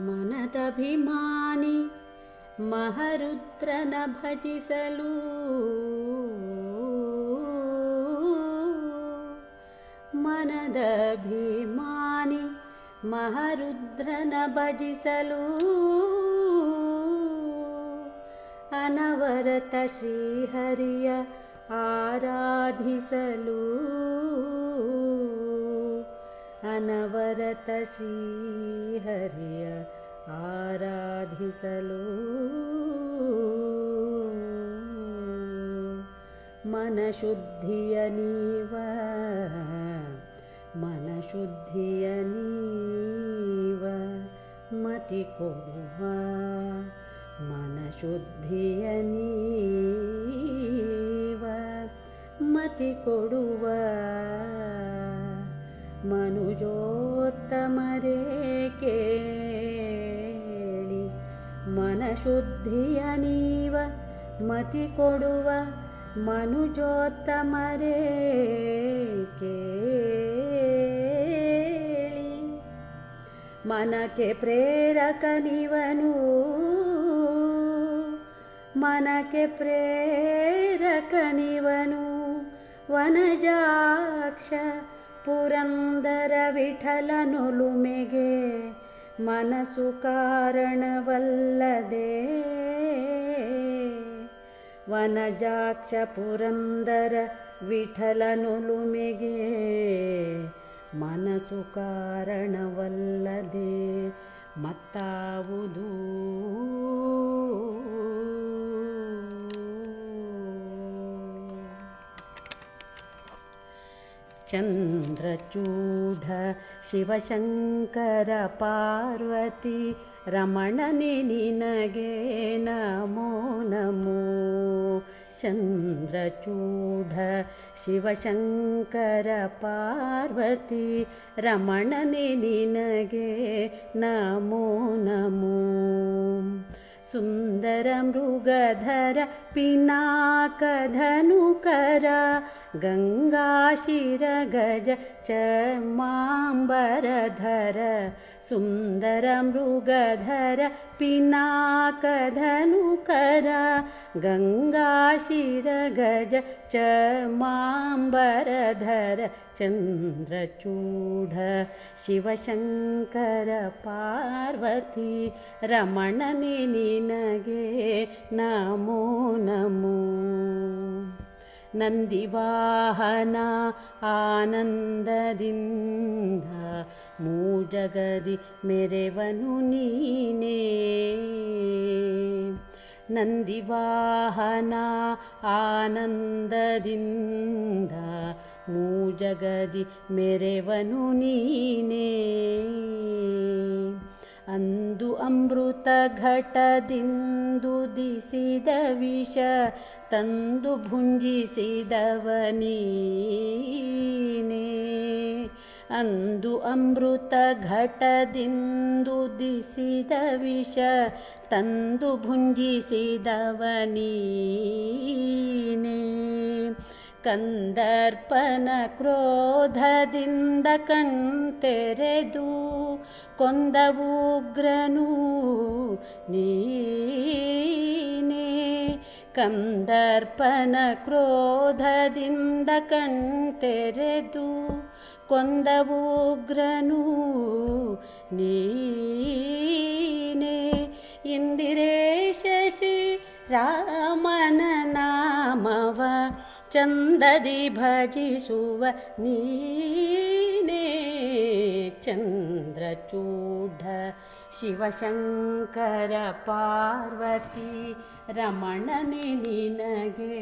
ಮನದಭಿಮಾನಿ ಮಹರುದ್ರನ ಭಜಿಸಲು ಮನದಭಿಮಾನಿ ಮಹರುದ್ರನ ಭಜಿಸಲು ಅನವರತ ಶ್ರೀಹರಿಯ ಆರಾಧಿಸಲು ಅನವರತ ಶ್ರೀಹರಿಯ ಆರಾಧಿಸಲು ಮನಶುದ್ಧಿಯ ನೀವ ಮನಶುದ್ಧಿಯ ನೀವ ಮತಿ ಕೊಡುವ ಮನಶುದ್ಧಿಯ ನೀವ ಮತಿ ಕೊಡುವ ಮನುಜೋತ್ತಮರೇ ಕೇಳಿ ಮನಶುದ್ಧಿಯ ನೀವ ಮತಿ ಕೊಡುವ ಮನುಜೋತ್ತಮರೇ ಕೇಳಿ ಮನಕ್ಕೆ ಪ್ರೇರಕನಿವನು ಮನಕ್ಕೆ ಪ್ರೇರಕನಿವನು ವನಜಾಕ್ಷ ಪುರಂದರ ವಿಠಲನೊಲುಮೆಗೆ ಮನಸ್ಸು ಕಾರಣವಲ್ಲದೆ ವನಜಾಕ್ಷ ಪುರಂದರ ವಿಠಲನೊಲುಮೆಗೆ ಮನಸ್ಸು ಕಾರಣವಲ್ಲದೆ ಮತ್ತಾವುದು ಚಂದ್ರಚೂಢ ಶಿವಶಂಕರ ಪಾರ್ವತಿ ರಮಣನೆ ನಿನಗೆ ನಮೋ ನಮೋ ಚಂದ್ರಚೂಢ ಶಿವಶಂಕರ ಪಾರ್ವತಿ ರಮಣನೆ ನಿನಗೆ ನಮೋ ನಮೋ ಸುಂದರ ಮೃಗಧರ ಪಿನಾಕಧನುಕರ ಗಂಗಾಶಿರ ಗಜ ಚರ್ಮಾಂಬರಧರ ಸುಂದರ ಮೃಗಧರ ಪಿನಾಕಧನುಕರ ಗಂಗಾಶಿರ ಗಜ ಚರ್ಮಾಂಬರಧರ ಚಂದ್ರಚೂಢ ಶಿವಶಂಕರ ಪಾರ್ವತಿ ರಮಣನೆ ನಿನಗೆ ನಮೋ ನಮೋ ನಂದಿವಾಹನ ಆನಂದದಿಂದ ಮೂಜಗದಿ ಮೆರೆವನು ನೀನೇ ನಂದಿವಾಹನ ಆನಂದದಿಂದ ಮೂಜಗದಿ ಮೆರೆವನು ನೀನೇ ಅಂದು ಅಮೃತ ಘಟದಿಂದುದಿಸಿದ ವಿಷ ತಂದು ಭುಂಜಿಸಿದವ ನೀನೇ ಅಂದು ಅಮೃತ ಘಟದಿಂದುದಿಸಿದ ವಿಷ ತಂದು ಭುಂಜಿಸಿದವ ನೀನೇ ಕಂದರ್ಪನ ಕ್ರೋಧದಿಂದ ಕಣ್ತೆರೆದು ಕೊಂದ ಉಗ್ರನು ನೀನೇ ಕಂದರ್ಪನ ಕ್ರೋಧದಿಂದ ಕಣ್ತೆರೆದು ಕೊಂದ ಉಗ್ರನು ನೀನೇ ಇಂದಿರೇಶ ಶ್ರೀ ರಾಮನ ನಾಮವ ಚಂದದಿ ಭಜಿಸುವ ನೀನೇ ಚಂದ್ರಚೂಢ ಶಿವಶಂಕರ ಪಾರ್ವತಿ ರಮಣನೆ ನಿನಗೆ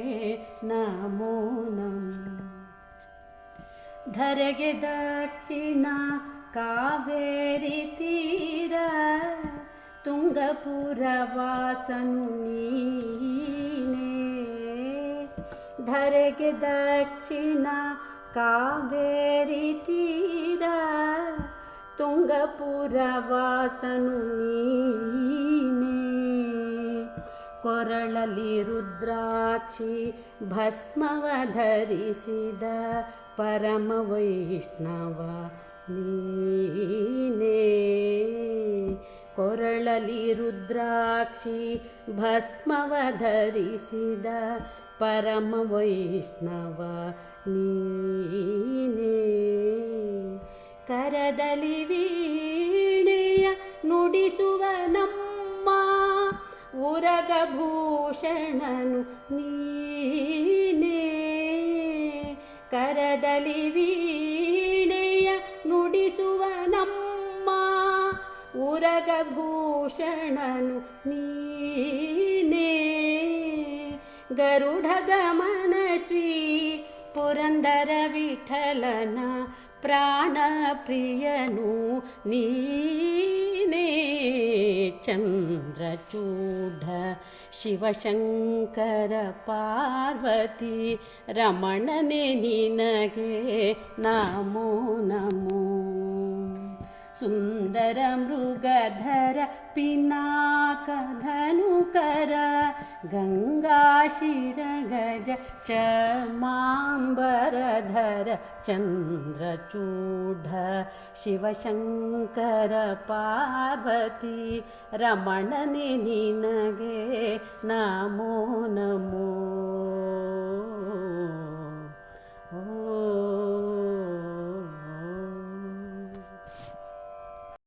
ನಮೋ ನಮೋ ಧರೆಗೆ ದಕ್ಷಿಣ ಕಾವೇರಿ ತೀರ ತುಂಗಪುರ ವಾಸನು ನೀನೇ ಧರೆಗೆ ದಕ್ಷಿಣ ಕಾವೇರಿ ತೀರ ತುಂಗಪುರ ವಾಸನು ನೀನೇ ಕೊರಳಲಿ ರುದ್ರಾಕ್ಷಿ ಭಸ್ಮವ ಧರಿಸಿದ ಪರಮ ವೈಷ್ಣವ ನೀನೇ ಕರದಲ್ಲಿ ರುದ್ರಾಕ್ಷಿ ಭಸ್ಮವ ಧರಿಸಿದ ಪರಮ ವೈಷ್ಣವ ನೀನೇ. ಕರದಲ್ಲಿ ವೀಣೆಯ ನುಡಿಸುವ ನಮ್ಮ ಉರಗಭೂಷಣನು ನೀನೇ. ಕರದಲ್ಲಿ ವೀಣೆಯ ನುಡಿಸುವ ನಮ್ಮ ಉರಗಭೂಷಣನು ನೀನೇ. ಗರುಡ ಗಮನ ಶ್ರೀ ಪುರಂದರ ವಿಠಲನ ಪ್ರಾಣ ಪ್ರಿಯನು ನೀನೇ. ಚಂದ್ರಚೂಢ ಶಿವಶಂಕರ ಪಾರ್ವತಿ ರಮಣನೆ ನಿನಗೆ ನಮೋ ನಮೋ. ಸುಂದರ ಮೃಗಧರ ಪಿನಾಕ ಧನುಕರ ಗಂಗಾಶಿರ ಗಜ ಚಮಾಂಬರಧರ ಚಂದ್ರಚೂಢ ಶಿವಶಂಕರ ಪಾರ್ವತಿ ರಮಣನೆ ನಿನಗೆ ನಮೋ ನಮೋ.